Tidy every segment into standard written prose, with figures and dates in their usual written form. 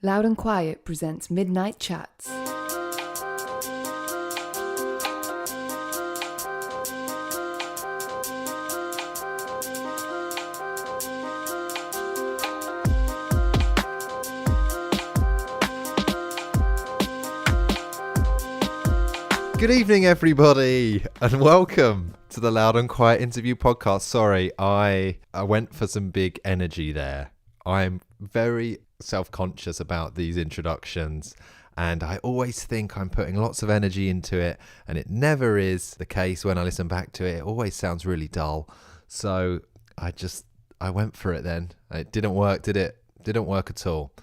Loud and Quiet presents Midnight Chats. Good evening, everybody, and welcome to the Loud and Quiet interview podcast. Sorry, I went for some big energy there. I'm very self-conscious about these introductions, and I always think I'm putting lots of energy into it, and it never is the case when I listen back to it. It always sounds really dull. So I went for it then. It didn't work, did it? Didn't work at all.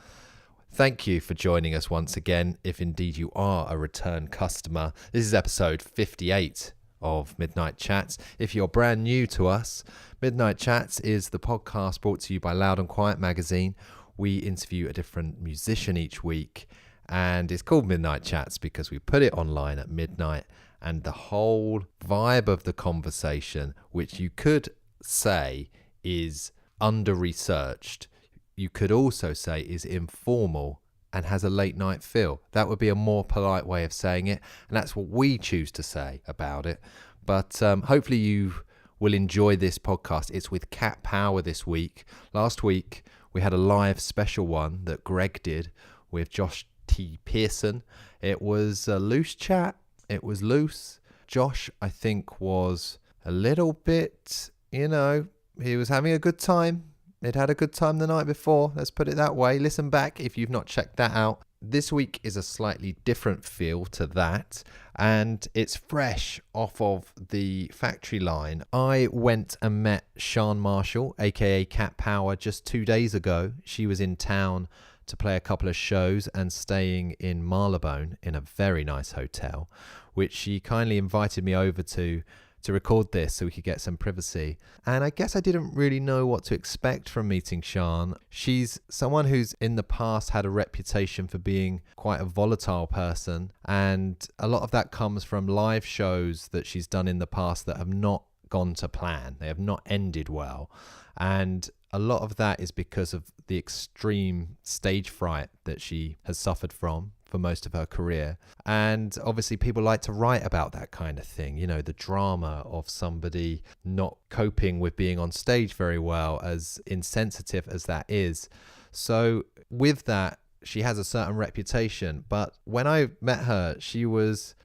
Thank you for joining us once again, if indeed you are a return customer. This is episode 58 of Midnight Chats. If you're brand new to us, Midnight Chats is the podcast brought to you by Loud and Quiet magazine. We interview a different musician each week, and it's called Midnight Chats because we put it online at midnight, and the whole vibe of the conversation, which you could say is under-researched, you could also say is informal and has a late night feel. That would be a more polite way of saying it, and that's what we choose to say about it. But hopefully you will enjoy this podcast. It's with Cat Power this week. Last week we had a live special one that Greg did with Josh T. Pearson. It was a loose chat. It was loose. Josh, I think, was a little bit, he was having a good time. It had a good time the night before, let's put it that way. Listen back if you've not checked that out. This week is a slightly different feel to that, and it's fresh off of the factory line. I went and met Sian Marshall, aka Cat Power, just 2 days ago. She was in town to play a couple of shows and staying in Marylebone in a very nice hotel, which she kindly invited me over to record this so we could get some privacy. And I guess I didn't really know what to expect from meeting Sian. She's someone who's in the past had a reputation for being quite a volatile person, and a lot of that comes from live shows that she's done in the past that have not gone to plan. They have not ended well. And a lot of that is because of the extreme stage fright that she has suffered from for most of her career. And obviously people like to write about that kind of thing, the drama of somebody not coping with being on stage very well, as insensitive as that is. So with that, she has a certain reputation, but when I met her, she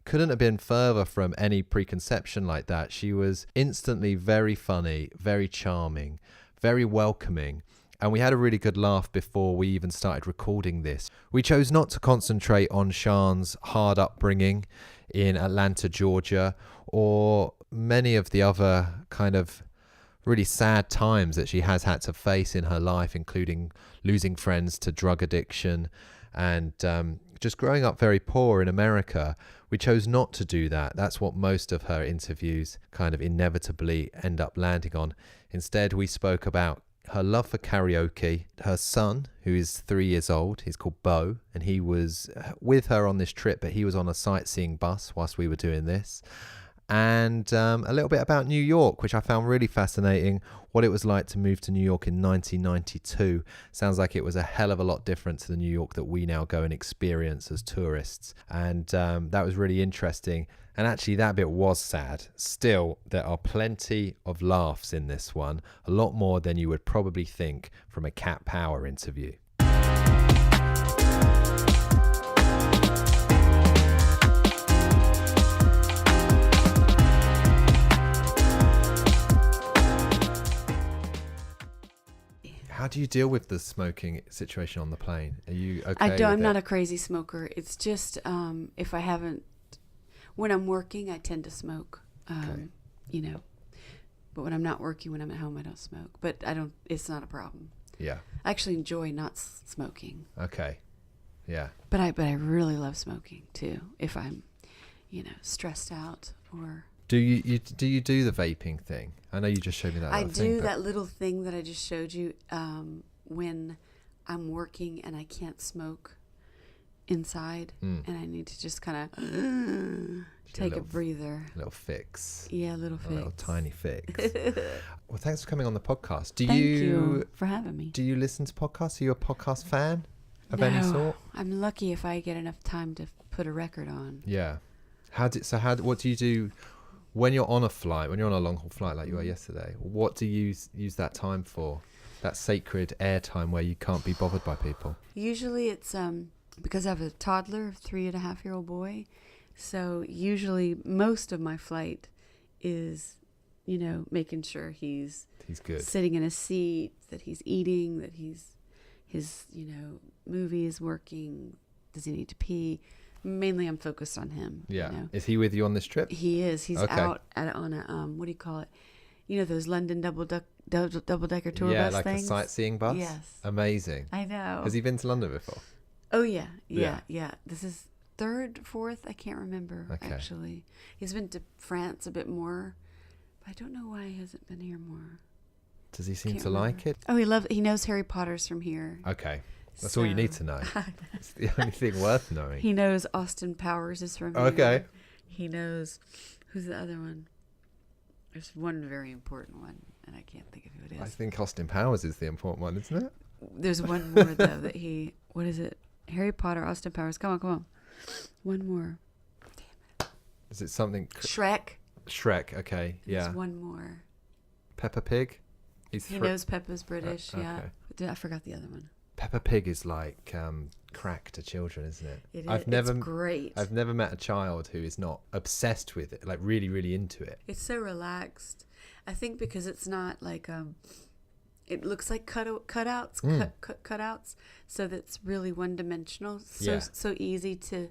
couldn't have been further from any preconception like that. She was instantly very funny, very charming, very welcoming. And we had a really good laugh before we even started recording this. We chose not to concentrate on Sian's hard upbringing in Atlanta, Georgia, or many of the other kind of really sad times that she has had to face in her life, including losing friends to drug addiction and just growing up very poor in America. We chose not to do that. That's what most of her interviews kind of inevitably end up landing on. Instead, we spoke about her love for karaoke, her son, who is 3 years old, he's called Bo, and he was with her on this trip, but he was on a sightseeing bus whilst we were doing this. And a little bit about New York, which I found really fascinating, what it was like to move to New York in 1992. Sounds like it was a hell of a lot different to the New York that we now go and experience as tourists. And that was really interesting. And actually that bit was sad. Still, there are plenty of laughs in this one, a lot more than you would probably think from a Cat Power interview. How do you deal with the smoking situation on the plane? Are you okay? I'm not a crazy smoker. It's just if I haven't, when I'm working, I tend to smoke. Okay. But when I'm not working, when I'm at home, I don't smoke. But it's not a problem. Yeah. I actually enjoy not smoking. Okay. Yeah. But I really love smoking too. If I'm, stressed out or. Do you do the vaping thing? I know you just showed me that. I do that little thing that I just showed you when I'm working and I can't smoke in-side, and I need to just kind of take a breather. A little fix. Yeah, a little fix. A little tiny fix. Well, thanks for coming on the podcast. Thank you for having me. Do you listen to podcasts? Are you a podcast fan? of any sort? I'm lucky if I get enough time to put a record on. Yeah. What do you do when you're on a flight, when you're on a long haul flight like you were yesterday? What do you use that time for? That sacred air time where you can't be bothered by people? Usually it's because I have a toddler, 3.5-year-old boy. So usually most of my flight is, making sure he's good, sitting in a seat, that he's eating, that his movie is working. Does he need to pee? Mainly I'm focused on him. Yeah. Is he with you on this trip? He is. He's out on a what do you call it? Those London double-decker tour yeah, bus like things? a sightseeing bus? Yes. Amazing. I know. Has he been to London before? Oh, yeah. This is third, fourth, I can't remember, Okay. actually. He's been to France a bit more, but I don't know why he hasn't been here more. Does he seem Can't to remember. like it? Oh, he knows Harry Potter's from here. Okay. That's all you need to know. It's the only thing worth knowing. He knows Austin Powers is from here. Okay. He knows, who's the other one? There's one very important one, and I can't think of who it is. I think Austin Powers is the important one, isn't it? There's one more, though, that what is it? Harry Potter, Austin Powers. Come on. One more. Is it something? Shrek. Okay. Yeah. There's one more. Peppa Pig? He knows Peppa's British, yeah. Okay. I forgot the other one. Peppa Pig is like crack to children, isn't it? It is. It's great. I've never met a child who is not obsessed with it, like really, really into it. It's so relaxed. I think because it's not like it looks like cutouts, cutouts, so that's really one dimensional. So easy to,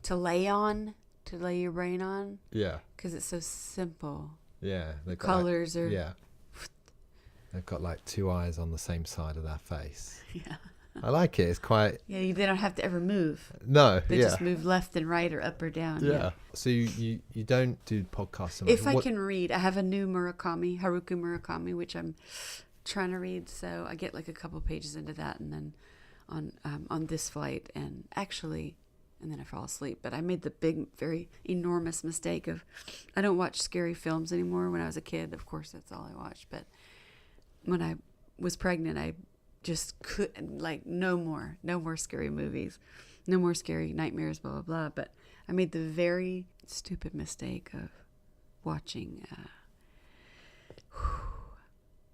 to lay your brain on. Yeah. Because it's so simple. Yeah. The colors are. Yeah. They've got like two eyes on the same side of their face. Yeah. I like it. It's quite. Yeah, they don't have to ever move. No. They just move left and right or up or down. Yeah. So you don't do podcasts so much. If I can read, I have a new Haruki Murakami, which I'm trying to read. So I get like a couple pages into that, and then on this flight, and then I fall asleep. But I made the big, very enormous mistake of I don't watch scary films anymore. When I was a kid, of course, that's all I watched. But when I was pregnant, I just couldn't, like, no more scary movies, no more scary nightmares, blah, blah, blah. But I made the very stupid mistake of watching,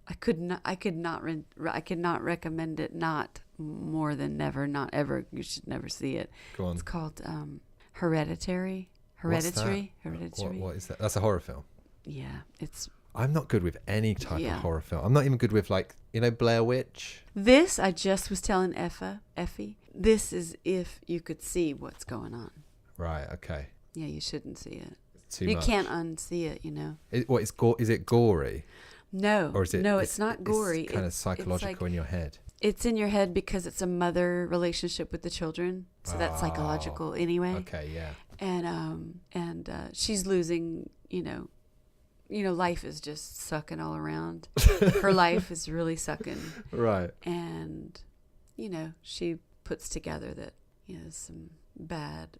I could not recommend it, not more than never, not ever. You should never see it. Go on. It's called Hereditary. What's that? Hereditary. What is that? That's a horror film. Yeah, it's. I'm not good with any type of horror film. I'm not even good with, like, Blair Witch. This, I just was telling Effie, this is if you could see what's going on. Right, okay. Yeah, you shouldn't see it. You can't unsee it, Is it gory? No. Or is it? No, it's not gory. It's kind of psychological in your head. It's in your head because it's a mother relationship with the children. So that's psychological anyway. Okay, yeah. And she's losing, life is just sucking all around. Her life is really sucking. Right. And, she puts together that, there's some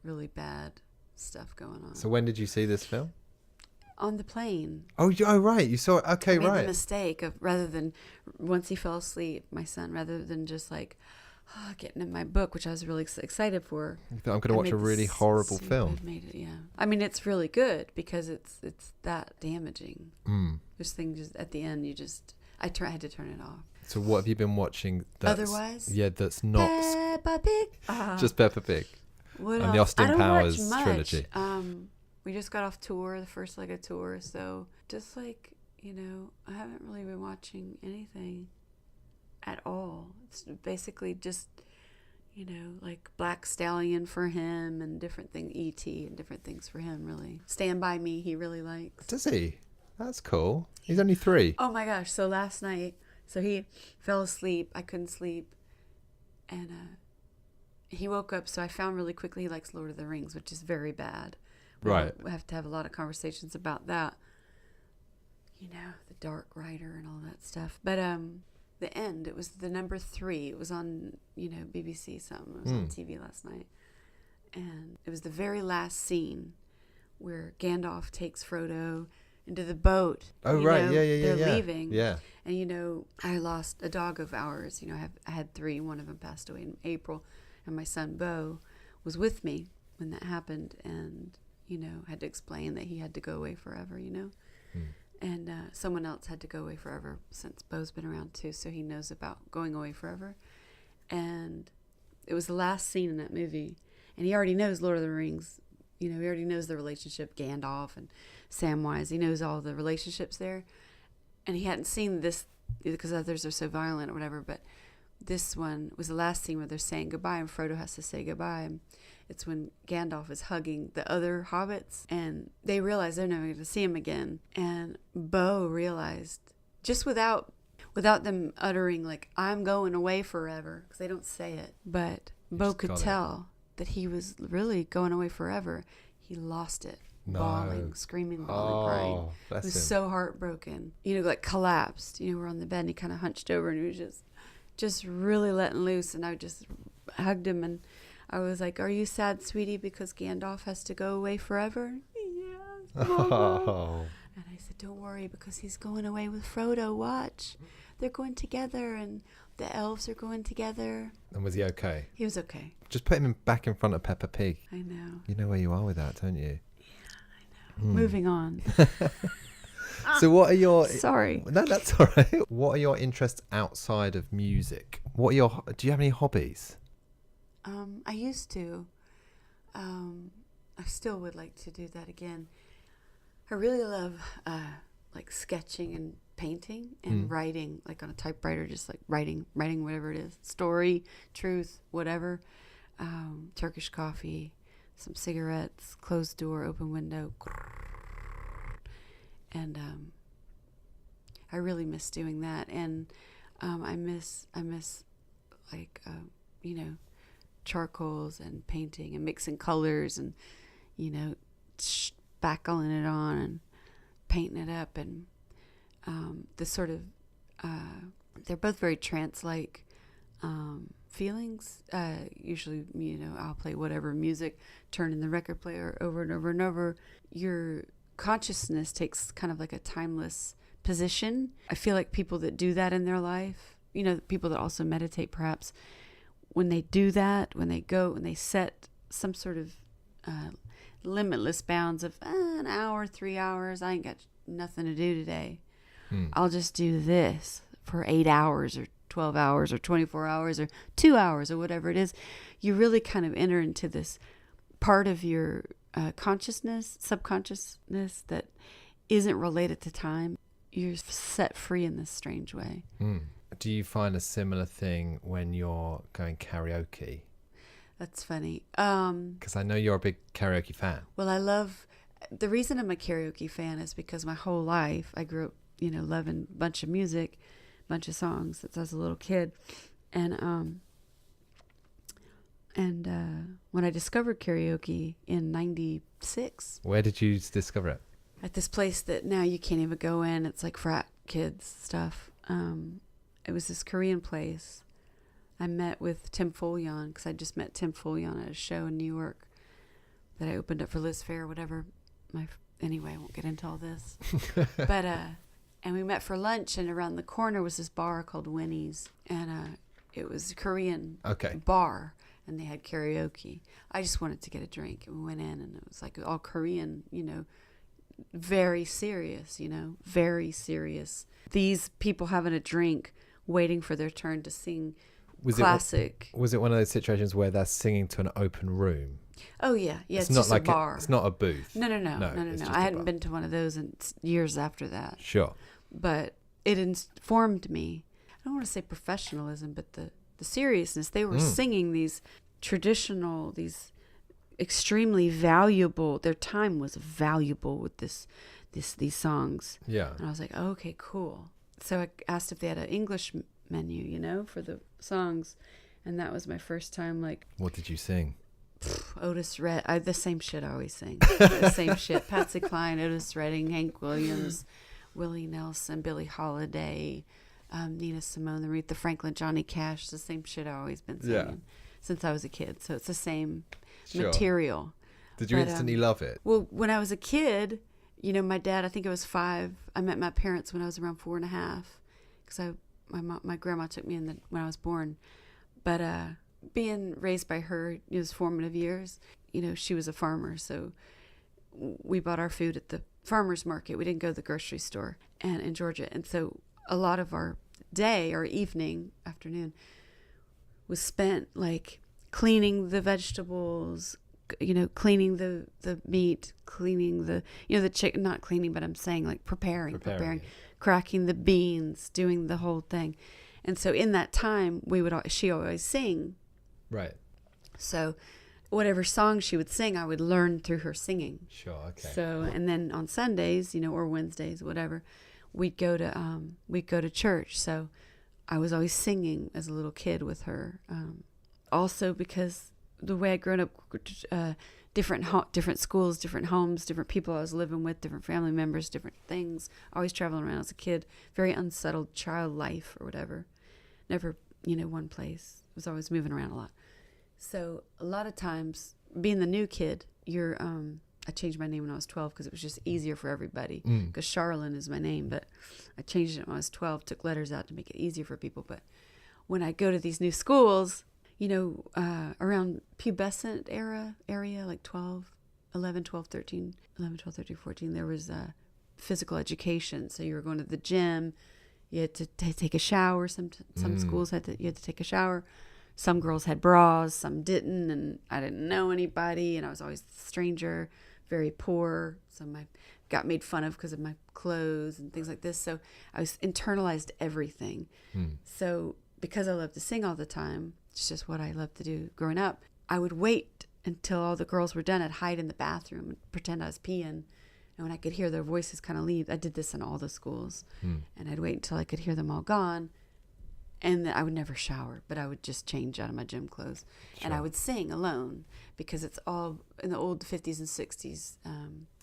really bad stuff going on. So when did you see this film? On the plane. Oh, right. You saw it. Okay, I made right. the mistake of, rather than, once he fell asleep, my son, rather than just like, getting in my book, which I was really excited for. I'm going to watch a really horrible film. I mean, it's really good because it's that damaging. Mm. There's things at the end I had to turn it off. So what have you been watching? Otherwise? Yeah, that's not. Peppa Pig. Just Peppa Pig. What and else? the Austin Powers watch much. trilogy. We just got off tour, the first leg of tour, so just like, I haven't really been watching anything at all. It's basically just, like Black Stallion for him and different things, E.T. and different things for him, really. Stand By Me, he really likes. Does he? That's cool. He's only 3. Oh my gosh. So last night, he fell asleep. I couldn't sleep. And he woke up, so I found really quickly he likes Lord of the Rings, which is very bad. Right. We have to have a lot of conversations about that. The Dark Rider and all that stuff. But the end, it was the number 3. It was on, BBC something. It was on TV last night. And it was the very last scene where Gandalf takes Frodo into the boat. Oh, right. Yeah. They're leaving. Yeah. And, I lost a dog of ours. I had 3. One of them passed away in April. And my son, Bo, was with me when that happened. And, had to explain that he had to go away forever, And someone else had to go away forever since Bo's been around too. So he knows about going away forever. And it was the last scene in that movie. And he already knows Lord of the Rings. He already knows the relationship, Gandalf and Samwise. He knows all the relationships there. And he hadn't seen this because others are so violent or whatever. But this one was the last scene where they're saying goodbye and Frodo has to say goodbye. And it's when Gandalf is hugging the other hobbits. And they realize they're never going to see him again. And Bo realized, just without them uttering, like, I'm going away forever, because they don't say it. But Bo could tell that he was really going away forever. He lost it. No. Bawling, screaming, bawling, crying. He was so heartbroken. Like collapsed. We're on the bed and he kind of hunched over and he was just really letting loose. And I just hugged him and I was like, are you sad, sweetie, because Gandalf has to go away forever? Yes, Mama. Oh. And I said, don't worry, because he's going away with Frodo. Watch. They're going together and the elves are going together. And was he okay? He was okay. Just put him back in front of Peppa Pig. I know. You know where you are with that, don't you? Yeah, I know. Moving on. So what are your... Sorry. No, that's all right. What are your interests outside of music? Do you have any hobbies? I used to. I still would like to do that again. I really love like sketching and painting and writing, like on a typewriter, just like writing whatever it is, story, truth, whatever. Turkish coffee, some cigarettes, closed door, open window, and I really miss doing that. And I miss like charcoals and painting and mixing colors and spackling it on and painting it up, and the sort of they're both very trance-like feelings. Usually, I'll play whatever music, turning the record player over and over and over. Your consciousness takes kind of like a timeless position. I feel like people that do that in their life, people that also meditate perhaps, when they do that, when they set some sort of limitless bounds of an hour, 3 hours, I ain't got nothing to do today. I'll just do this for 8 hours or 12 hours or 24 hours or 2 hours or whatever it is. You really kind of enter into this part of your subconsciousness that isn't related to time. You're set free in this strange way. Do you find a similar thing when you're going karaoke? That's funny. Because I know you're a big karaoke fan. Well, the reason I'm a karaoke fan is because my whole life I grew up, loving a bunch of music, bunch of songs since I was a little kid. And when I discovered karaoke in 96. Where did you discover it? At this place that now you can't even go in. It's like frat kids stuff. It was this Korean place. I met with Tim Follion because I just met Tim Follion at a show in New York that I opened up for Liz Fair or whatever. Anyway, I won't get into all this. But and we met for lunch, and around the corner was this bar called Winnie's, and it was a Korean bar, and they had karaoke. I just wanted to get a drink, and we went in, and it was like all Korean, very serious, very serious. These people having a drink, waiting for their turn to sing classic. Was it one of those situations where they're singing to an open room? Oh yeah, it's not just like a bar. It's not a booth. No. I hadn't been to one of those in years after that. Sure. But it informed me. I don't want to say professionalism, but the seriousness. They were singing these traditional, these extremely valuable. Their time was valuable with these songs. Yeah. And I was like, oh, okay, cool. So I asked if they had an English menu, for the songs, and that was my first time. Like, what did you sing? Otis Redding, the same shit I always sing. The same shit. Patsy Cline, Otis Redding, Hank Williams, Willie Nelson, Billie Holiday, Nina Simone, Aretha Franklin, Johnny Cash. The same shit I've always been singing since I was a kid. So it's the same material. Did you instantly love it? Well, when I was a kid, You know, my dad, I think I was 5. I met my parents when I was around 4.5, because my grandma took me in when I was born. But being raised by her, those formative years, you know, she was a farmer, so we bought our food at the farmer's market. We didn't go to the grocery store and in Georgia. And so a lot of our day or evening, afternoon, was spent like cleaning the vegetables, you know, cleaning the meat, cleaning the chicken, not cleaning, but I'm saying like preparing, cracking the beans, doing the whole thing. And so in that time, she always sing. Right. So whatever song she would sing, I would learn through her singing. Sure. Okay. So, and then on Sundays, you know, or Wednesdays, whatever, we'd go to church. So I was always singing as a little kid with her. Also because the way I'd grown up, different schools, different homes, different people I was living with, different family members, different things. Always traveling around as a kid, very unsettled child life or whatever. Never, you know, one place. Was always moving around a lot. So a lot of times, being the new kid, I changed my name when I was 12 because it was just easier for everybody. Because Charlene is my name, but I changed it when I was 12, took letters out to make it easier for people. But when I go to these new schools, you know, around pubescent area, like 11, 12, 13, 14, there was physical education. So you were going to the gym, you had to take a shower. Some schools you had to take a shower. Some girls had bras, some didn't, and I didn't know anybody, and I was always a stranger, very poor. So I got made fun of because of my clothes and things like this. So I was internalized everything. So because I loved to sing all the time, it's just what I loved to do growing up, I would wait until all the girls were done. I'd hide in the bathroom and pretend I was peeing. And when I could hear their voices kind of leave, I did this in all the schools. And I'd wait until I could hear them all gone. And then I would never shower, but I would just change out of my gym clothes. Sure. And I would sing alone because it's all in the old 50s and 60s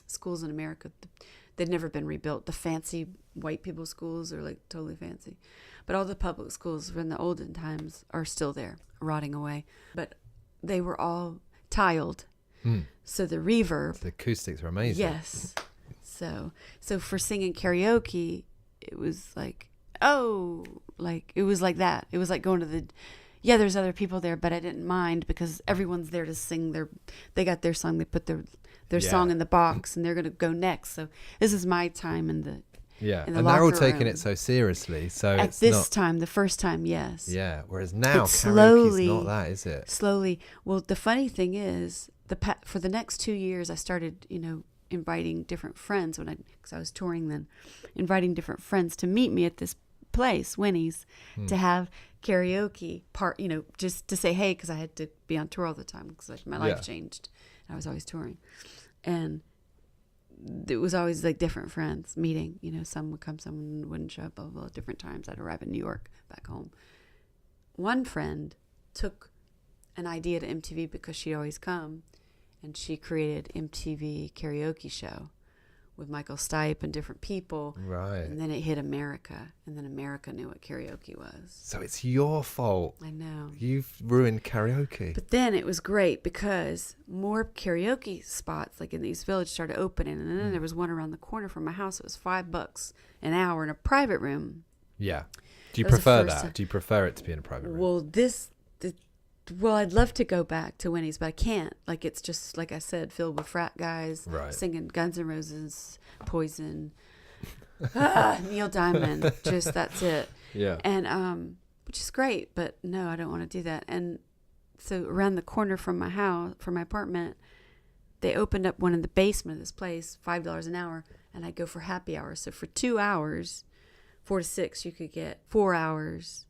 schools in America. They'd never been rebuilt. The fancy white people schools are like totally fancy. But all the public schools from the olden times are still there, rotting away. But they were all tiled. So the reverb. The acoustics are amazing. Yes. So for singing karaoke, it was like, it was like that. It was like going to there's other people there, but I didn't mind because everyone's there to sing they got their song, they put their song in the box and they're going to go next. So this is my time in the and they're all taking room. it so seriously. So at it's this time, the first time, yes. Yeah. Whereas now it's karaoke's not that, is it? Slowly. Well, the funny thing is for the next 2 years, I started, you know, inviting different friends because I was touring then, inviting different friends to meet me at this place, Winnie's, to have karaoke part, you know, just to say hey, because I had to be on tour all the time because like my life changed. I was always touring, and it was always like different friends meeting. You know, some would come, some wouldn't show up. Blah, blah, blah, different times. I'd arrive in New York, back home. One friend took an idea to MTV because she'd always come, and she created MTV karaoke show with Michael Stipe and different people. Right. And then it hit America, and then America knew what karaoke was. So it's your fault. I know. You've ruined karaoke. But then it was great because more karaoke spots like in the East Village started opening, and then there was one around the corner from my house. It was $5 an hour in a private room. Yeah. Do you prefer that? Do you prefer it to be in a private room? Well, I'd love to go back to Winnie's, but I can't. Like, it's just, like I said, filled with frat guys singing Guns N' Roses, Poison, Neil Diamond. Just, that's it. Yeah. And, which is great, but no, I don't want to do that. And so around the corner from my house, from my apartment, they opened up one in the basement of this place, $5 an hour, and I'd go for happy hour. So for 2 hours, 4 to 6, you could get 4 hours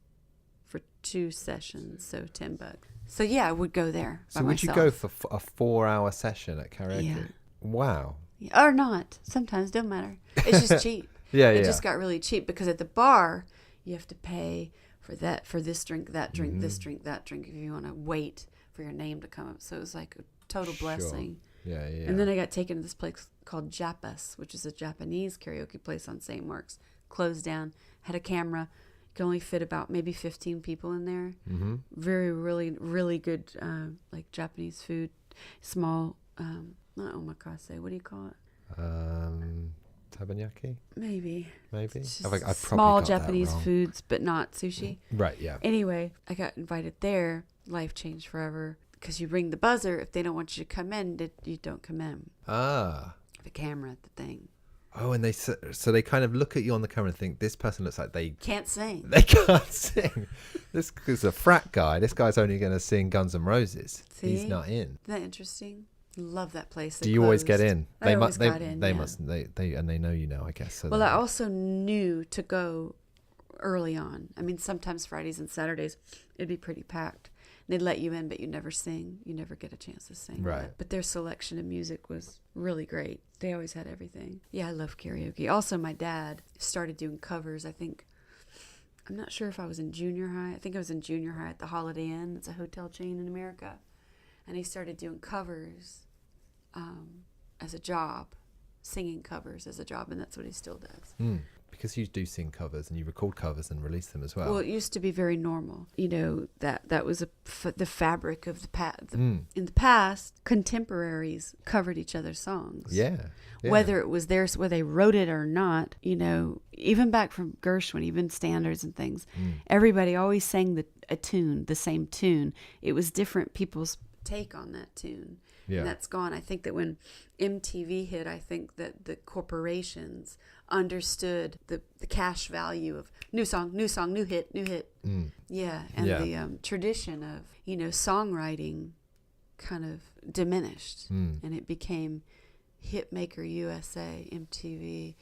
for 2 sessions, so $10. So yeah, I would go there. So would you go for a 4-hour session at karaoke? Yeah. Wow. Yeah, or not. Sometimes don't matter. It's just cheap. It just got really cheap because at the bar you have to pay for this drink, that drink, this drink, that drink if you want to wait for your name to come up. So it was like a total blessing. Yeah. And then I got taken to this place called Japas, which is a Japanese karaoke place on St. Mark's. Closed down, had a camera. Could only fit about maybe 15 people in there. Very, really, really good, like Japanese food. Small, not omakase. What do you call it? Teppanyaki? Maybe. Maybe? It's I think I just probably small got that Japanese wrong. foods, but not sushi. Right, yeah. Anyway, I got invited there. Life changed forever. Because you ring the buzzer. If they don't want you to come in, you don't come in. Ah. The camera, the thing. Oh, and so they kind of look at you on the camera and think, this person looks like they Can't sing. They can't sing. This is a frat guy. This guy's only going to sing Guns N' Roses. He's See? not in. Isn't that interesting? Love that place. Do you always get in? I always got in, They yeah. must. And they know you know, I guess. So Well, I also knew to go early on. I mean, sometimes Fridays and Saturdays, it'd be pretty packed. They'd let you in, but you never sing. You never get a chance to sing. Right. But their selection of music was really great. They always had everything. Yeah, I love karaoke. Also, my dad started doing covers. I'm not sure if I was in junior high. I think I was in junior high at the Holiday Inn. It's a hotel chain in America. And he started doing covers as a job, singing covers as a job, and that's what he still does. Because you do sing covers and you record covers and release them as well. Well, it used to be very normal. You know, that was the fabric of the past. In the past, contemporaries covered each other's songs. Yeah. Whether it was theirs, whether they wrote it or not, you know, even back from Gershwin, even standards and things, everybody always sang a tune, the same tune. It was different people's take on that tune. Yeah. And that's gone. I think that when MTV hit, I think that the corporations understood the cash value of new song, new hit. Yeah. And the tradition of, you know, songwriting kind of diminished. And it became Hitmaker USA, MTV,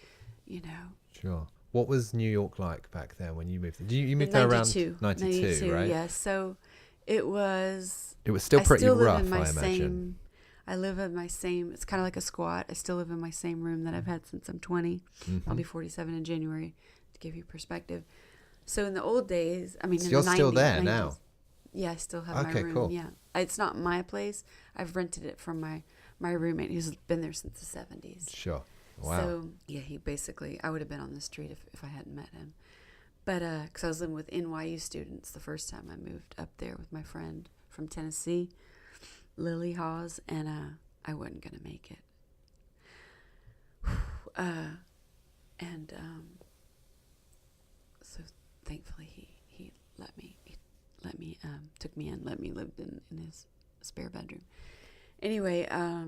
you know. Sure. What was New York like back then when you moved? You moved there around 92, right? Yeah. So it was still pretty rough, I imagine. I live in my same, it's kind of like a squat. I still live in my same room that I've had since I'm 20. I'll be 47 in January, to give you perspective. So in the old days, I mean, So in you're the 90s, still there 90s, now? Yeah, I still have my room. Cool. Yeah. It's not my place. I've rented it from my roommate who's been there since the 70s. Sure. Wow. So, yeah, he basically, I would have been on the street if I hadn't met him. But, because I was living with NYU students the first time I moved up there with my friend from Tennessee, Lily Hawes, and I wasn't going to make it. So thankfully he let me took me in, let me live in his spare bedroom. Anyway, I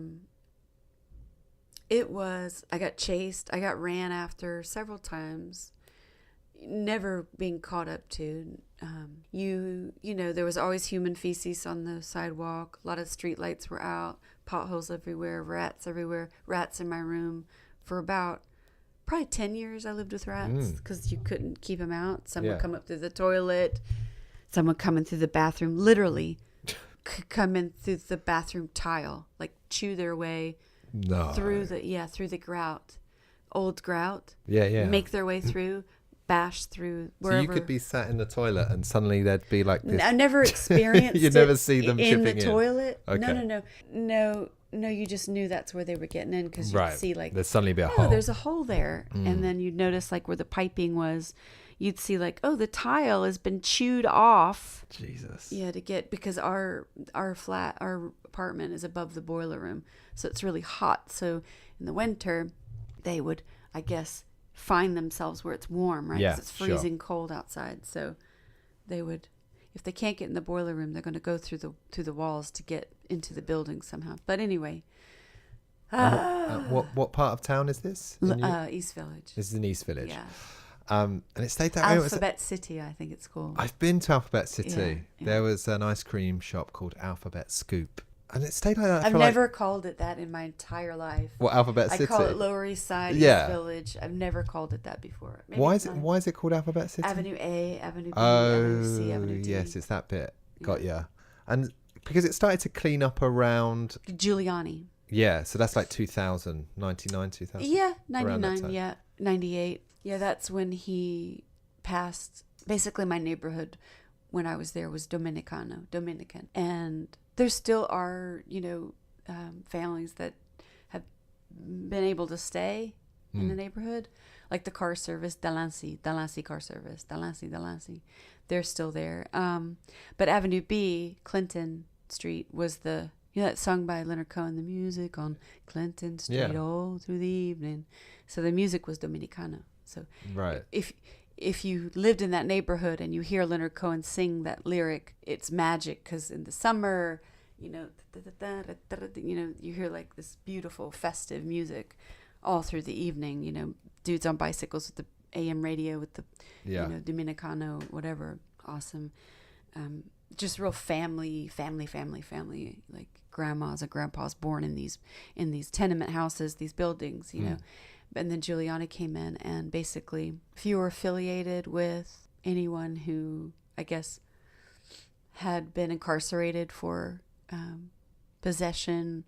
got chased, I got ran after several times, never being caught up to. You know, there was always human feces on the sidewalk. A lot of street lights were out, potholes everywhere, rats everywhere, rats in my room. For about probably 10 years I lived with rats because you couldn't keep them out. Some would come up through the toilet, some would come in through the bathroom, literally come in through the bathroom tile, like chew their way through the grout, old grout. Make their way through, bash through wherever. So you could be sat in the toilet and suddenly there'd be like this. I never experienced You never see them in chipping the toilet. Okay. No, you just knew that's where they were getting in because you'd see like there's suddenly be a hole. There's a hole there, and then you'd notice like where the piping was. You'd see like, oh, the tile has been chewed off. Jesus. Yeah, because our apartment is above the boiler room, so it's really hot. So in the winter, they would, I guess, find themselves where it's warm, right? Because it's freezing cold outside. So they would, if they can't get in the boiler room, they're going to go through the walls to get into the building somehow. But anyway. What part of town is this? East Village. This is in East Village. Yeah. And it stayed that way. Alphabet City, I think it's called. I've been to Alphabet City. Yeah. There was an ice cream shop called Alphabet Scoop. And it stayed like that. I've never called it that in my entire life. What, Alphabet City? I call it Lower East Side, Yeah. East Village. I've never called it that before. Maybe Why is it called Alphabet City? Avenue A, Avenue B, Avenue C, Avenue D. Yes, it's that bit. Got ya. And because it started to clean up around... Giuliani. Yeah, so that's like 2000, 99, 2000. Yeah, 99, yeah, 98. Yeah, that's when he passed. Basically, my neighborhood when I was there was Dominican. And there still are, families that have been able to stay in the neighborhood. Like the car service, Delancey car service, Delancey. They're still there. But Avenue B, Clinton Street, was the You know that song by Leonard Cohen, the music on Clinton Street Yeah. all through the evening. So the music was Dominicano. So Right. if you lived in that neighborhood and you hear Leonard Cohen sing that lyric, it's magic, because in the summer, you know, you hear like this beautiful festive music all through the evening. You know, dudes on bicycles with the AM radio with the, Yeah. you know, Dominicano, whatever. Awesome. Just real family, like grandmas and grandpas born in these tenement houses, these buildings, you know. And then Giuliani came in, and basically, if you were affiliated with anyone who, I guess, had been incarcerated for possession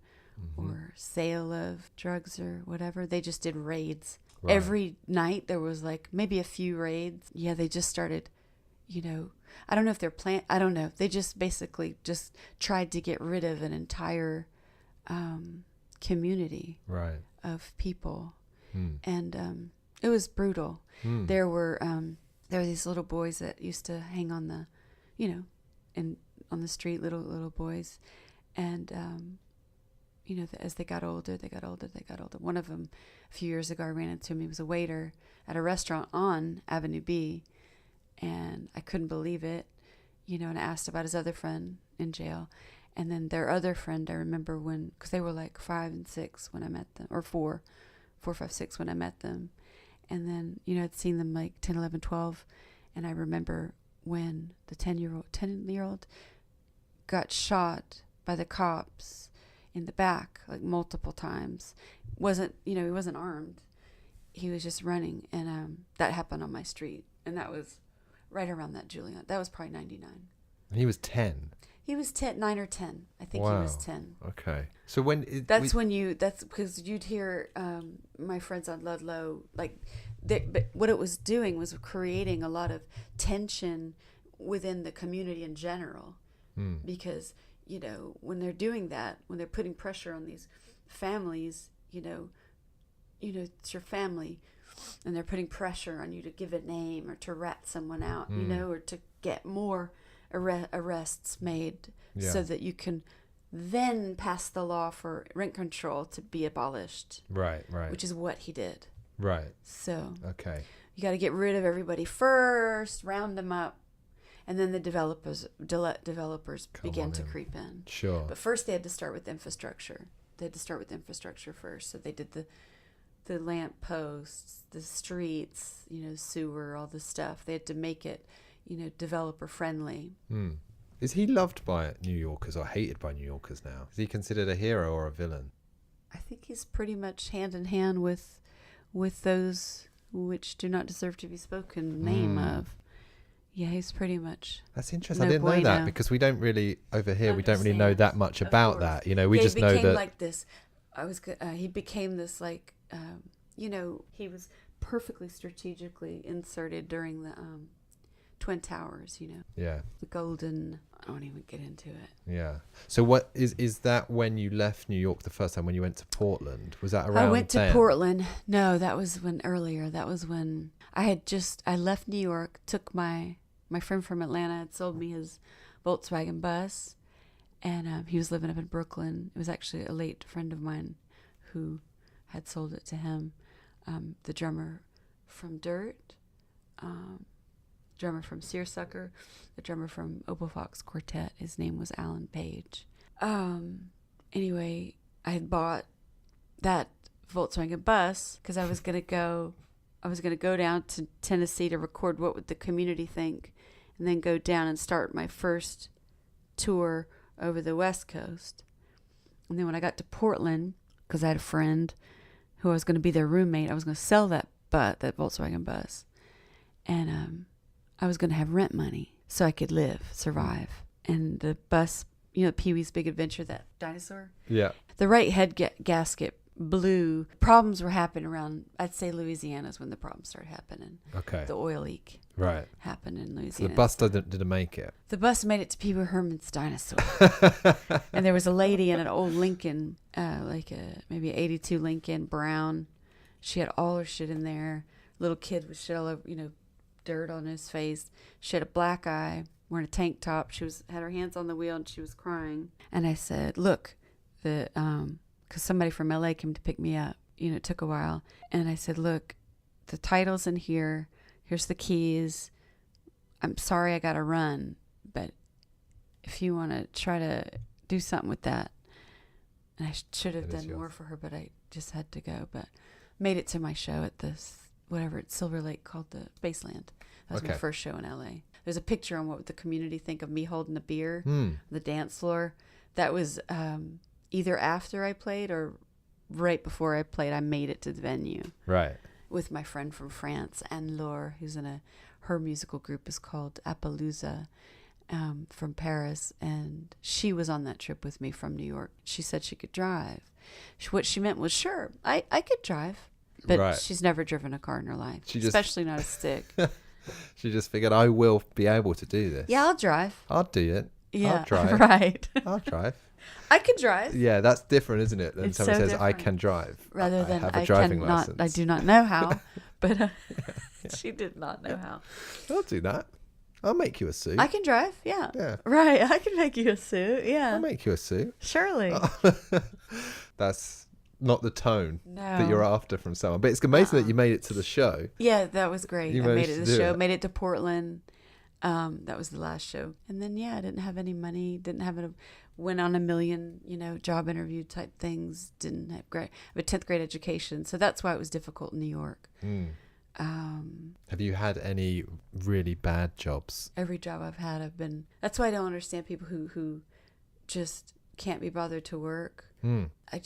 or sale of drugs or whatever, they just did raids. Right. Every night there was like maybe a few raids. Yeah, they just started, you know, I don't know if they're I don't know. They just basically just tried to get rid of an entire community Right. of people. And it was brutal. There were these little boys that used to hang on the, you know, and on the street, little boys, and you know, as they got older. One of them, a few years ago, I ran into him. He was a waiter at a restaurant on Avenue B, and I couldn't believe it, you know. And I asked about his other friend in jail, and then their other friend, I remember because they were like 5 and 6 when I met them, or 4, 5, 6 when I met them. And then, you know, I'd seen them like 10, 11, 12. And I remember when the 10-year-old got shot by the cops in the back, like multiple times. He wasn't armed. He was just running. And that happened on my street. And that was right around that Julian. That was probably 99. And he was 10. He was 9 or 10. I think Wow. he was 10. Okay. So when... That's because you'd hear my friends on Ludlow, like, but what it was doing was creating a lot of tension within the community in general. Because, you know, when they're doing that, when they're putting pressure on these families, you know, it's your family, and they're putting pressure on you to give a name or to rat someone out, you know, or to get more arrests made, so that you can then pass the law for rent control to be abolished. Right. Which is what he did. Right. So Okay. you got to get rid of everybody first, round them up, and then the developers began to creep in. Sure. But first they had to start with infrastructure. First. So they did the lamp posts, the streets, you know, sewer, all this stuff. They had to make it, you know, developer friendly. Is he loved by New Yorkers or hated by New Yorkers now? Is he considered a hero or a villain? I think he's pretty much hand in hand with those which do not deserve to be spoken the name of. Yeah, he's pretty much. That's interesting. No I didn't know that, bueno. because we don't really over here. We don't really know that much about that. You know, we just he know became that. like this. He became this like, you know, he was perfectly strategically inserted during the Twin Towers. You know. Yeah. The golden. I won't even get into it. Yeah. So what is that when you left New York the first time, when you went to Portland? Was that around I went to then? Portland. No, that was earlier. That was when I left New York, took my friend from Atlanta had sold me his Volkswagen bus, and he was living up in Brooklyn. It was actually a late friend of mine who had sold it to him, the drummer from Dirt, drummer from Seersucker, the drummer from Opal Fox Quartet. His name was Alan Page. Anyway, I had bought that Volkswagen bus because I was gonna go down to Tennessee to record What Would the Community Think, and then go down and start my first tour over the West Coast. And then when I got to Portland, because I had a friend who I was going to be their roommate, I was going to sell that Volkswagen bus, and I was going to have rent money so I could survive. And the bus, you know, Pee-wee's Big Adventure, that dinosaur? Yeah. The right head gasket blew. Problems were happening around, I'd say Louisiana is when the problems started happening. Okay. The oil leak happened in Louisiana. So the bus didn't make it. The bus made it to Pee Wee Herman's dinosaur. And there was a lady in an old Lincoln, maybe 82 Lincoln, brown. She had all her shit in there. Little kid with shit all over, you know, dirt on his face. She had a black eye. wearing a tank top. She had her hands on the wheel and she was crying. And I said, look, because somebody from LA came to pick me up. You know, it took a while. And I said, look, the title's in here. Here's the keys. I'm sorry I got to run, but if you want to try to do something with that. And I should have done more for her, but I just had to go. But made it to my show at this, whatever, at Silver Lake, called the Spaceland. That was my first show in LA. There's a picture on what would the community think of me holding a beer, the dance floor. That was either after I played or right before I played. I made it to the venue. Right. With my friend from France, Anne-Laure, who's in her musical group is called Appaloosa. From Paris, and she was on that trip with me from New York. She said she could drive. What she meant was, sure, I could drive, but she's never driven a car in her life, especially not a stick. She just figured, I will be able to do this. Yeah, I'll drive. I'll do it. Yeah, I'll drive. Right. I'll drive. I can drive. Yeah, that's different, isn't it? Than It's someone so says, I different. can drive. Rather than have a driving license. I do not know how, but she did not know how. I'll do that. I'll make you a suit. I can drive, yeah. Yeah. Right, I can make you a suit, yeah. I'll make you a suit. Surely. That's not the tone No. that you're after from someone. But it's amazing that you made it to the show. Yeah, that was great. You I made managed it to to do the show, it. made it to Portland. That was the last show. And then, I didn't have any money, went on a million, job interview type things, didn't have a 10th grade education. So that's why it was difficult in New York. Have you had any really bad jobs? Every job I've had, that's why I don't understand people who just can't be bothered to work. I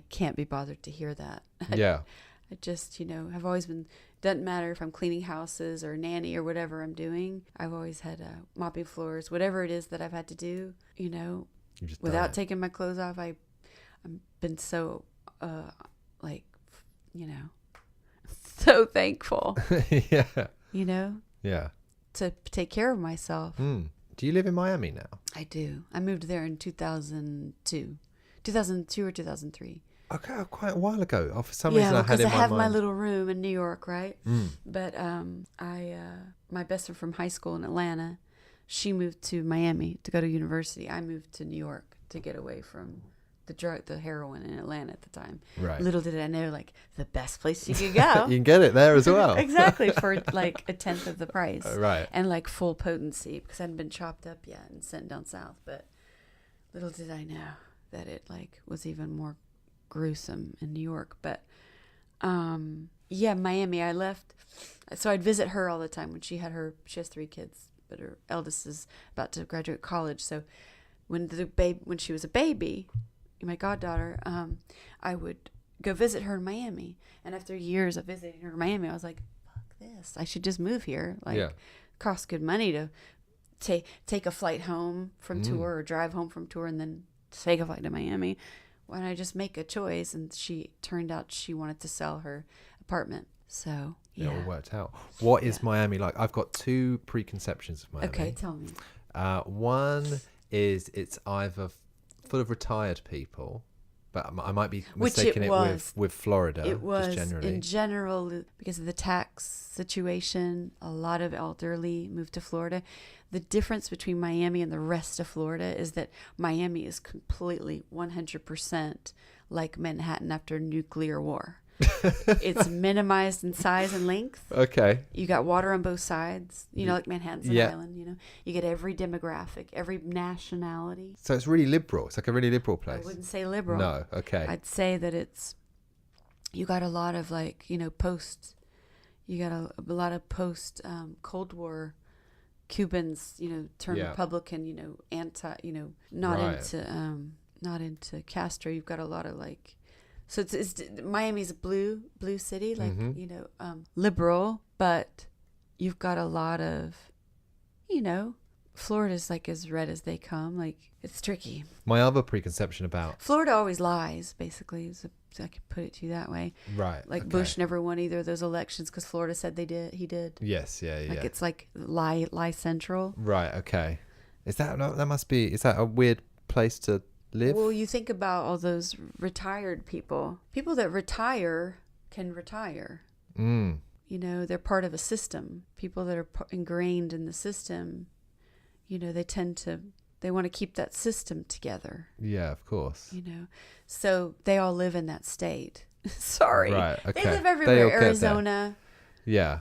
can't be bothered to hear that. Yeah. I just, have always been, doesn't matter if I'm cleaning houses or nanny or whatever I'm doing. I've always had mopping floors, whatever it is that I've had to do, without taking my clothes off. I've been so, so thankful, Yeah. Yeah. to take care of myself. Do you live in Miami now? I do. I moved there in 2002 or 2003. Okay, quite a while ago. For some reason I had because in I my have mind. my little room in New York, right? But my best friend from high school in Atlanta, she moved to Miami to go to university. I moved to New York to get away from the heroin in Atlanta at the time. Right. Little did I know, the best place you could go. You can get it there as well. Exactly, for a 10th of the price. Right. And full potency, because I hadn't been chopped up yet and sent down south. But little did I know that it was even more gruesome in New York. But Miami, I left, so I'd visit her all the time when she has 3 kids, but her eldest is about to graduate college. So when she was a baby, my goddaughter, I would go visit her in Miami. And after years of visiting her in Miami, I was like, fuck this, I should just move here. Costs good money to take a flight home from tour or drive home from tour and then take a flight to Miami. Why don't I just make a choice? And she turned out she wanted to sell her apartment. So, yeah. It all worked out. What is Miami like? I've got 2 preconceptions of Miami. Okay, tell me. One is it's either full of retired people, but I might be mistaking it with Florida. It was, just generally. in general, because of the tax situation, a lot of elderly moved to Florida. The difference between Miami and the rest of Florida is that Miami is completely 100% like Manhattan after nuclear war. It's minimized in size and length. Okay. You got water on both sides. Like Manhattan's an island, You get every demographic, every nationality. So it's really liberal. It's like a really liberal place. I wouldn't say liberal. No, okay. I'd say that you got a lot of post Cold War Cubans, turn Republican, anti, not into Castro. You've got a lot of so it's Miami's a blue city, liberal, but you've got a lot of, Florida's as red as they come. It's tricky. My other preconception about Florida always lies, basically. I could put it to you that way. Right. Okay. Bush never won either of those elections because Florida said he did. Yes, yeah. It's lie central. Right, okay. Is that a weird place to live? Well, you think about all those retired people. People that retire can retire. They're part of a system. People that are ingrained in the system, they want to keep that system together. Yeah, of course. So they all live in that state. Sorry. Right. Okay. They live They everywhere. all get there. Arizona. Yeah.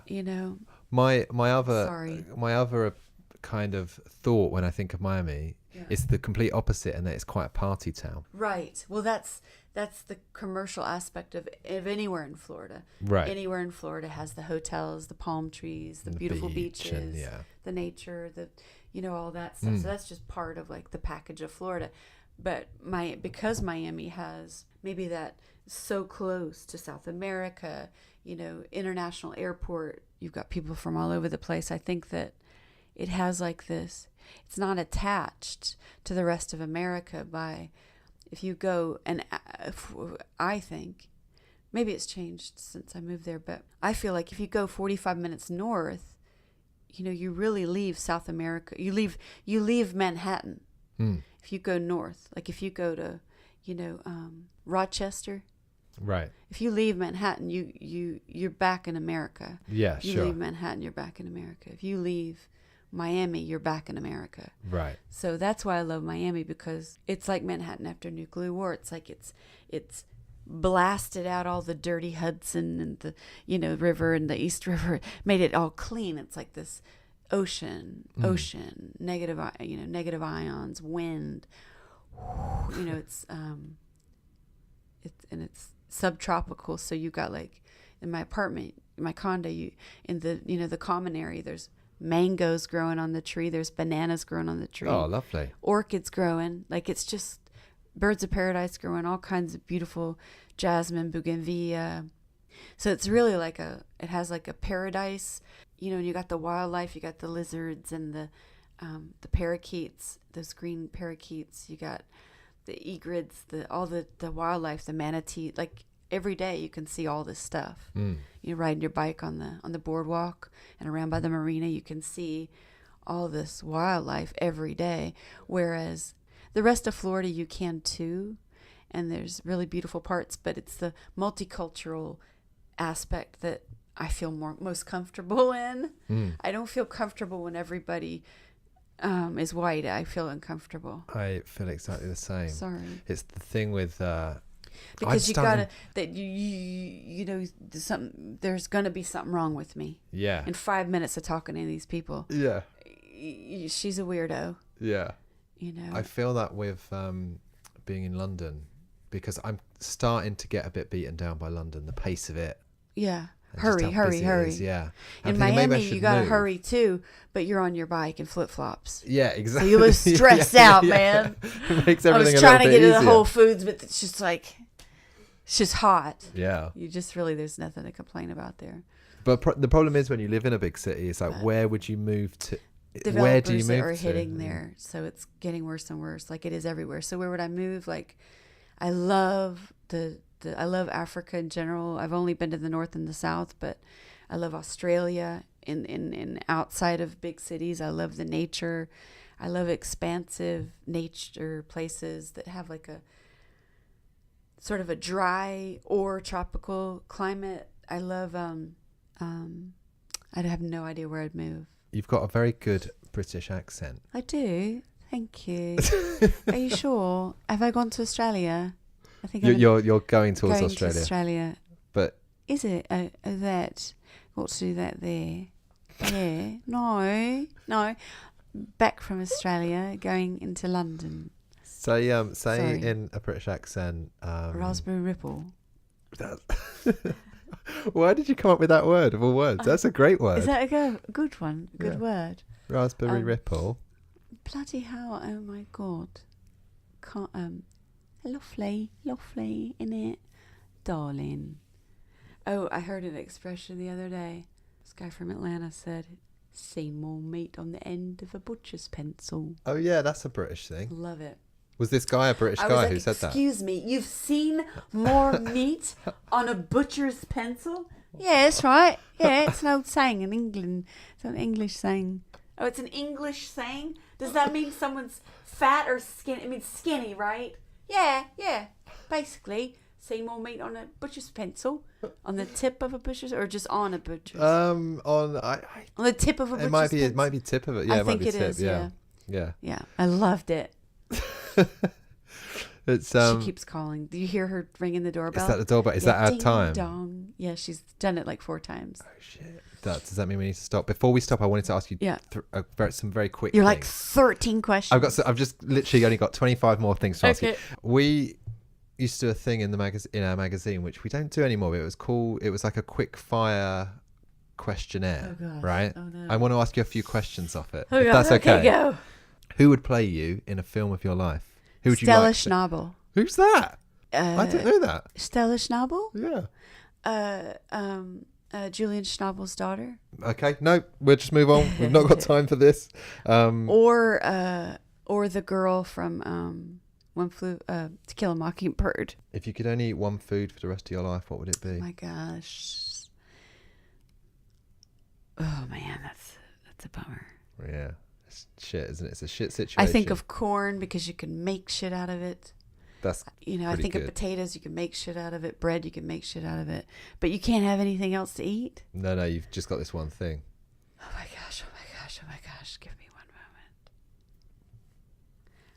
My other kind of thought when I think of Miami is the complete opposite, and that it's quite a party town. Right. Well, that's the commercial aspect of anywhere in Florida. Right. Anywhere in Florida has the hotels, the palm trees, the beautiful beaches, and, the nature, all that stuff. So that's just part of like the package of Florida. But because Miami has maybe that so close to South America, international airport, you've got people from all over the place. I think that it has like this, it's not attached to the rest of America if you go, and I think, maybe it's changed since I moved there, but I feel like if you go 45 minutes north, you really leave South America. You leave Manhattan. If you go north, like if you go to, Rochester. Right. If you leave Manhattan, you're back in America. Yeah, you sure. leave Manhattan, you're back in America. If you leave Miami, you're back in America. Right. So that's why I love Miami, because it's like Manhattan after nuclear war. It's like it's blasted out all the dirty Hudson and the river and the East River, made it all clean. It's like this ocean, negative ions, wind. It's subtropical. So you got like in my apartment, in my condo, in the common area, there's mangoes growing on the tree, there's bananas growing on the tree. Oh, lovely. Orchids growing, like it's just birds of paradise growing, all kinds of beautiful jasmine, bougainvillea. So it's really like it has like a paradise, and you got the wildlife, you got the lizards and the parakeets, those green parakeets, you got the egrets, all the wildlife, the manatee. Like every day you can see all this stuff. You riding your bike on the boardwalk and around by the marina, you can see all this wildlife every day. Whereas the rest of Florida you can too, and there's really beautiful parts, but it's the multicultural aspect that I feel most comfortable in. I don't feel comfortable when everybody is white. I feel uncomfortable. I feel exactly the same. Sorry. It's the thing with because there's gonna be something wrong with me. Yeah. In 5 minutes of talking to these people. Yeah. She's a weirdo. Yeah. I feel that with being in London, because I'm starting to get a bit beaten down by London, the pace of it. Yeah. And Hurry. Yeah. In Miami, you got to hurry too, but you're on your bike in flip-flops. Yeah, exactly. So you look stressed out, man. It makes everything I was trying to get easier. to the Whole Foods, but it's just hot. Yeah. There's nothing to complain about there. But the problem is when you live in a big city, it's like, where would you move to? Where do you move are to? hitting there, so it's getting worse and worse, like it is everywhere. So where would I move? Like, I love I love Africa in general. I've only been to the north and the south, but I love Australia. In outside of big cities, I love the nature. I love expansive nature places that have like a sort of a dry or tropical climate. I love. I'd have no idea where I'd move. You've got a very good British accent. I do. Thank you. Are you sure? Have I gone to Australia? I think you're going towards going Australia. To Australia. But is it that? Got to do that there? Yeah. No. Back from Australia, going into London. Say in a British accent. Raspberry Ripple. Why did you come up with that word of all words? That's a great word. Is that a good one? Good word. Raspberry Ripple. Bloody hell! Oh my god! Lovely, innit, darling. Oh, I heard an expression the other day. This guy from Atlanta said, "Seen more meat on the end of a butcher's pencil." Oh yeah, that's a British thing. Love it. Was this guy a British guy who said that? Excuse me, you've seen more meat on a butcher's pencil? Yeah, that's right. Yeah, it's an old saying in England. It's an English saying. Oh, it's an English saying? Does that mean someone's fat or skinny? It means skinny, right? Yeah. Basically, see more meat on a butcher's pencil, on the tip of a butcher's, or just on a butcher's? On the tip of a butcher's pencil. It might be tip of it. Yeah, I it might think be it tip. is, Yeah. Yeah. Yeah, I loved it. It's She keeps calling. Do you hear her ringing the doorbell? Is that the doorbell? Is Yeah, that our ding time? dong. Yeah, she's done it like 4 times. Oh shit! Does that mean we need to stop? Before we stop, I wanted to ask you some very quick. You're things. like 13 questions. I've just literally only got 25 more things to ask you. Okay. We used to do a thing in our magazine, which we don't do anymore. But it was like a Quickfire questionnaire, Oh, gosh. right? Oh, no. I want to ask you a few questions off it. Oh, if God. that's okay. Go. Who would play you in a film of your life? Who would Stella you like? Schnabel. Who's that? I didn't know that. Stella Schnabel? Yeah. Julian Schnabel's daughter. Okay. No, we'll just move on. We've not got time for this. Or the girl from To Kill a Mockingbird. If you could only eat one food for the rest of your life, what would it be? Oh my gosh. Oh man, that's a bummer. Yeah. It's shit, isn't it? It's a shit situation. I think of corn because you can make shit out of it. That's I think good. of potatoes, you can make shit out of it. Bread, you can make shit out of it. But you can't have anything else to eat. No, you've just got this one thing. Oh my gosh, oh my gosh, oh my gosh. Give me one moment.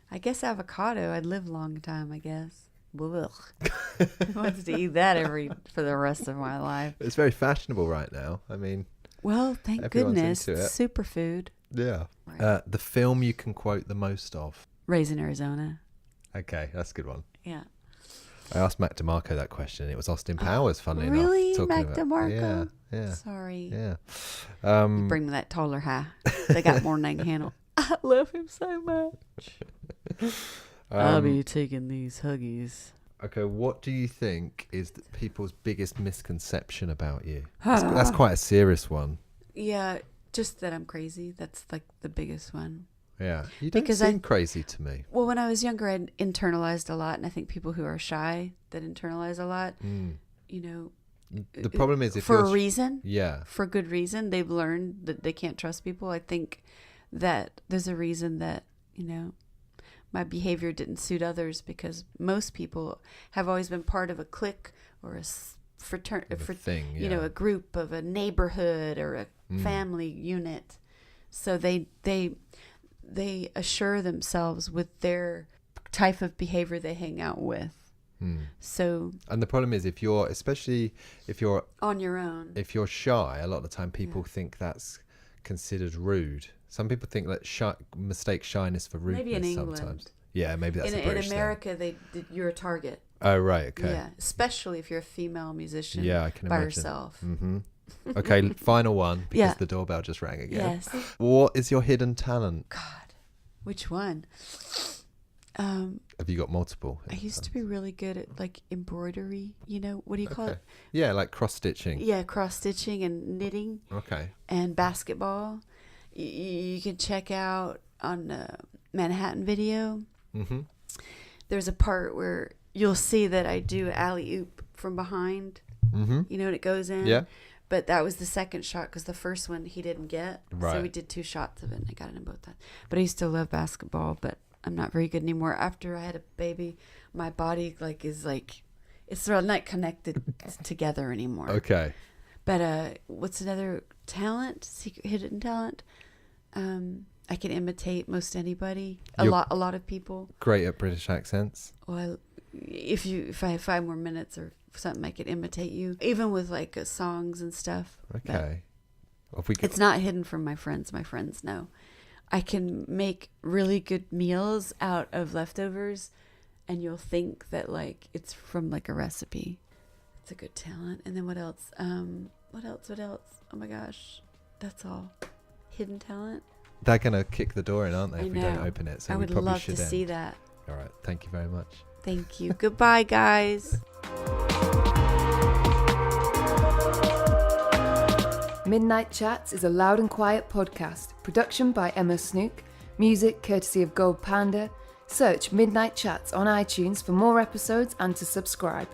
I guess avocado. I'd live a long time, I guess. Ugh. Who wants to eat that for the rest of my life? It's very fashionable right now. I mean, well, thank everyone's goodness. into it. Superfood. Yeah. Right. The film you can quote the most of. Raising Arizona. Okay, that's a good one. Yeah. I asked Mac DeMarco that question. And it was Austin Powers, funnily enough. Really? talking Mac about- DeMarco? Yeah. Sorry. Yeah. You bring me that taller high. They got more than they can handle. I love him so much. I'll be taking these Huggies. Okay, what do you think is people's biggest misconception about you? That's quite a serious one. Yeah, just that I'm crazy. That's like the biggest one. Yeah. You don't Because seem crazy to me. Well, when I was younger, I internalized a lot. And I think people who are shy that internalize a lot, The problem is if for you're... a reason, Yeah. for good reason, they've learned that they can't trust people. I think that there's a reason that, my behavior didn't suit others because most people have always been part of a clique or a thing, yeah. a group of a neighborhood or a family unit. So they assure themselves with their type of behavior they hang out with. So, and the problem is if you're on your own, if you're shy, a lot of the time people think that's considered rude. Some people think that mistake shyness for rudeness. Maybe in England. Sometimes. Yeah, maybe that's a British in America you're a target. Oh right, okay. Yeah, especially if you're a female musician. Yeah, I can by imagine. yourself. Mm-hmm. Okay, final one because Yeah. the doorbell just rang again. Yes. What is your hidden talent? God, which one? Have you got multiple? I used to be really good at like embroidery. What do you call it? Yeah, like cross stitching. Yeah, cross stitching and knitting. Okay. And basketball. You can check out on Manhattan Video. Mm-hmm. There's a part where you'll see that I do alley-oop from behind. Mm-hmm. And it goes in. Yeah. But that was the second shot because the first one he didn't get. Right. So we did 2 shots of it and I got it in both times. But I used to love basketball, but I'm not very good anymore. After I had a baby, my body it's sort of not connected together anymore. Okay. But what's another talent? Secret hidden talent? I can imitate most anybody. A lot of people. Great at British accents. Well, if I have 5 more minutes or something, I could imitate you, even with like songs and stuff. Okay. It's not hidden from my friends. My friends know. I can make really good meals out of leftovers, and you'll think that like it's from like a recipe. It's a good talent. And then what else? What else? Oh my gosh, that's all. Hidden talent. They're gonna kick the door in, aren't they? I If we know. don't open it. So I we would probably love to should end. see that. All right. Thank you very much. Thank you. Goodbye, guys. Midnight Chats is a loud and quiet podcast. Production by Emma Snook. Music courtesy of Gold Panda. Search Midnight Chats on iTunes for more episodes and to subscribe.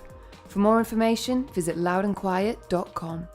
For more information, visit loudandquiet.com.